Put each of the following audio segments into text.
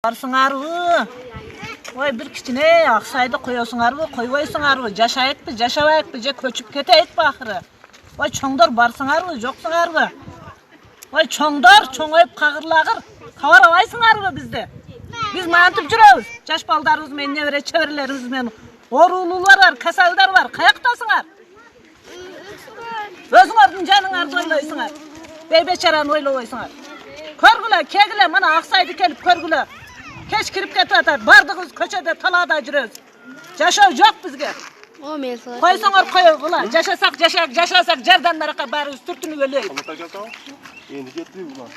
Барсыңарбы? Ой, bir кичине Аксайды коёсуңарбы, койбойсуңарбы? Жашайыкпы, жашабайыкпы, же көчүп кетейикпи акыры? Ой, чоңдор барсыңарбы, жоксуңарбы? Ой, чоңдор, чоңоюп кагырлагыр. Кабарабайсыңарбы бизди? Биз мантип жүрөбүз. Жаш балдарыбыз менен, небере чеберлерибиз менен оорулуулар бар, касалдар бар. Каяктасыңар? Өзүңөрдүн жаныңарды ойлойсуңар. Бейбечараны ойлобойсуңар. Көргүлө, кегиле, мына Аксайды келип көргүлө. Кеч кирип кетип атат. Бардыгыбыз көчөдө, талаада жүрөбүз. Жашоо жок бизге. Койсоңор койгула. Жашасак, жашасак жардан наракка баарыбыз түртүнүп өлөйүк. Эndi кетти булар.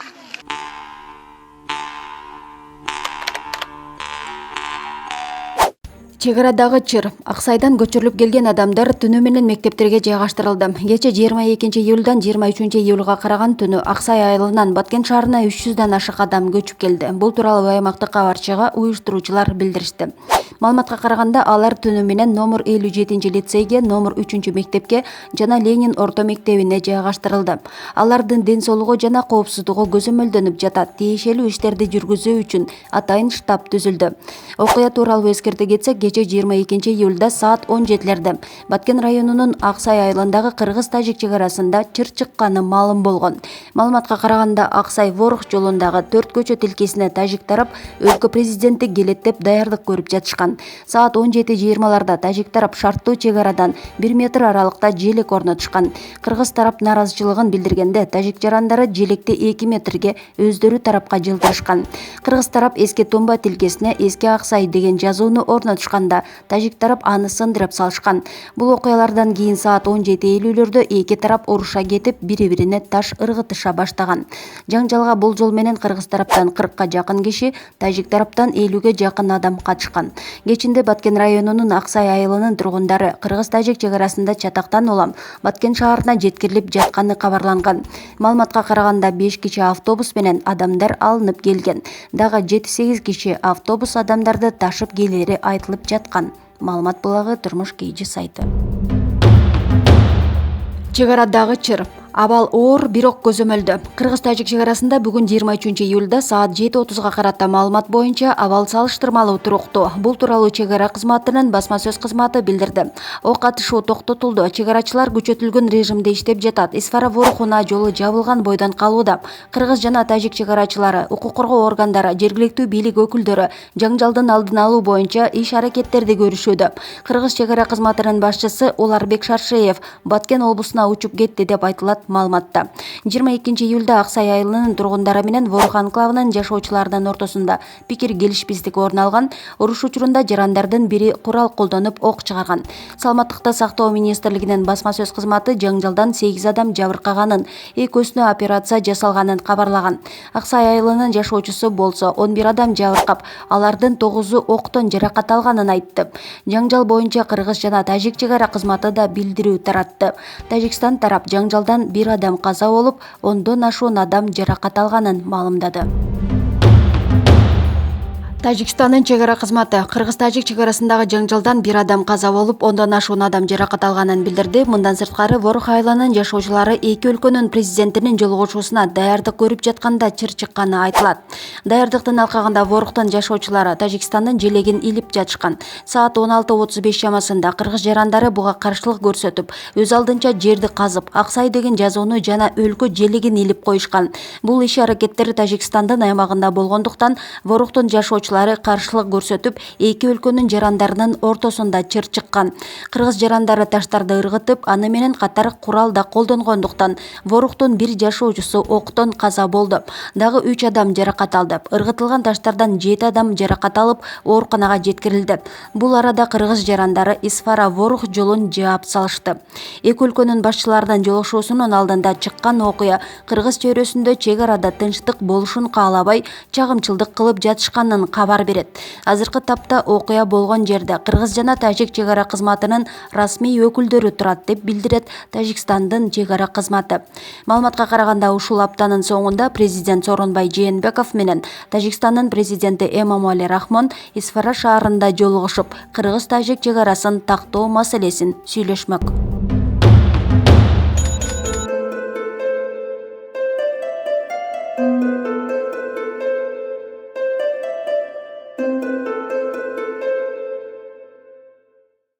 Чегарадагы чыр. Аксайдан көчүрүлүп келген адамдар түнү менен мектептерге жайгаштырылды. Кече 22 июлдан 23 июлга караган түнү Аксай айылынан Баткен шаарына 300дан ашык адам көчүп келди. Бул тууралуу аймактык кабарчыга уюштуруучулар билдиришти. Маалыматка караганда алар түнү менен номер 57 лицейге, номер 3 мектепке жана Ленин орто мектебине жайгаштырылды. Алардын ден соолугу жана коопсуздугу көзөмөлдөнүп жатат. Тиешелүү иштерди жүргүзүү үчүн атайын штаб түзүлдү. Окуя тууралуу эскерте кетсек, кече 22 июлда саат 17-лерде Баткен районунун Аксай айылындагы кыргыз-тажик чегарасында чыр чыкканы маалым болгон. Маалыматка караганда Аксай Ворух жолундагы 4 көчө тилкесине тажик тарап өлкө президенти келет деп даярдык көрүп жатышкан. Саат 17:20-ларда тажик тарап шарттуу чегарадан 1 метр аралыкта желек орнотушкан. Кыргыз тарап нааразычылыгын билдиргенде тажик жарандары желекти 2 метрге өздөрү тарапка жылдырышкан. Кыргыз тарап эске томба тилкесине эске Аксай деген жазууну орнотушкан. Тажик тарап аны сындырып салышкан. Бул окуялардан кийин саат 17:50-лөрдө эки тарап уруша кетип, бири-бирине таш ыргытыша баштаган. Жаңжалга бул жол менен кыргыз тараптан 40-ка жакын киши, тажик тараптан 50-ге жакын адам катышкан. Кечинде Баткен районунун Аксай айылынын тургундары кыргыз-тажик чегарасында чатактан улам Баткен шаарына жеткирилип жатканы кабарланган. Маалыматка караганда 5 киши автобус менен адамдар алынып келген. Дагы 7-8 киши автобус адамдарды ташып келери айтылып жаткан. Маалымат булагы Турмуш Кейжи сайты. Чегарадагы чыр. Абал оор, бирок көзөмөлдө. Кыргыз-тажик чегарасында бүгүн 23 июлда саат 7:30га карата маалымат боюнча абал салыштырмалуу туруктуу. Бул тууралуу чегара кызматынын басма сөз кызматы билдирди. Ок атышуу токтотулду. Чегарачылар күчөтүлгөн режимде иштеп жатат. Исфара Ворух унаа жолу жабылган бойдон калууда. Кыргыз жана тажик чегарачылары, укук коргоо органдары, жергиликтүү бийлик өкүлдөрү жаңжалдын алдын алуу боюнча иш-аракеттерди көрүшүүдө. Кыргыз чегара кызматынын башчысы Уларбек Шаршеев Баткен облусуна учуп кетти деп айтылат маалыматта. 22 июлда Аксай айылынын тургундары менен Ворух анклавынын жашоочуларынын ортосунда пикир келишпестик орун алган. Уруш учурунда жарандардын бири курал колдонуп ок чыгарган. Саламаттыкты сактоо министрлигинин басма сөз кызматы жаңжалдан 8 адам жабыркаганын, экөөсүнө операция жасалганын кабарлаган. Аксай айылынын жашоочусу болсо 11 адам жабыркап, алардын 9-у октон жаракат алганын айтты. Жаңжал боюнча кыргыз жана тажик чегара кызматы да билдирүү таратты. Тажикстан тарап жаңжалдан 1 адам каза болуп, 10дон ашуун адам жаракат алганын маалымдады. Тажикстандын чегара кызматы кыргыз-тажик чегарасындагы жаңжалдан 1 адам каза болуп, 10дон ашуун адам жаракат алганын билдирди. Мындан сырткары Ворух айылынын жашоочулары эки өлкөнүн президентинин жолугушуусуна даярдык көрүп жатканда чыр чыкканы айтылат. Даярдыктын алкагында Воруктун жашоочулары Тажикстандын желегин илип жатышкан. Саат 16:35 чамасында кыргыз жарандары буга каршылык көрсөтүп, өз алдынча жерди казып, Аксай деген жазууну жана өлкө желегин илип коюшкан. Бул иш-аракеттер Тажикстандын аймагында болгондуктан Воруктун жашоочулары каршылык көрсөтүп, эки өлкөнүн жарандарынын ортосунда чыр чыккан. Кыргыз жарандары таштарды ыргытып, аны менен катар курал да колдонгондуктан Воруктун бир жашоочусу октон каза болду. Дагы 3 адам жаракат алды. Ыргытылган таштардан 7 адам жаракат алып, ооруканага жеткирилди. Бул арада кыргыз жарандары Исфара Ворух жолун жаап салышты. Эки өлкөнүн башчыларынын жолугушуусунун алдында чыккан окуя кыргыз чөйрөсүндө чегарада тынчтык болушун каалабай, чагымчылдык кылып жатышканын кабар берет. Азыркы тапта окуя болгон жерде кыргыз жана тажик чегара кызматынын расмий өкүлдөрү турат деп билдирет Тажикстандын чегара кызматы. Маалыматка караганда ушул аптанын соңунда президент Сооронбай Жээнбеков менен Тажикстандын президенти Эмомали Рахмон Исфара шаарында жолугушуп, кыргыз-тажик чегарасын тактоо маселесин сүйлөшмөк.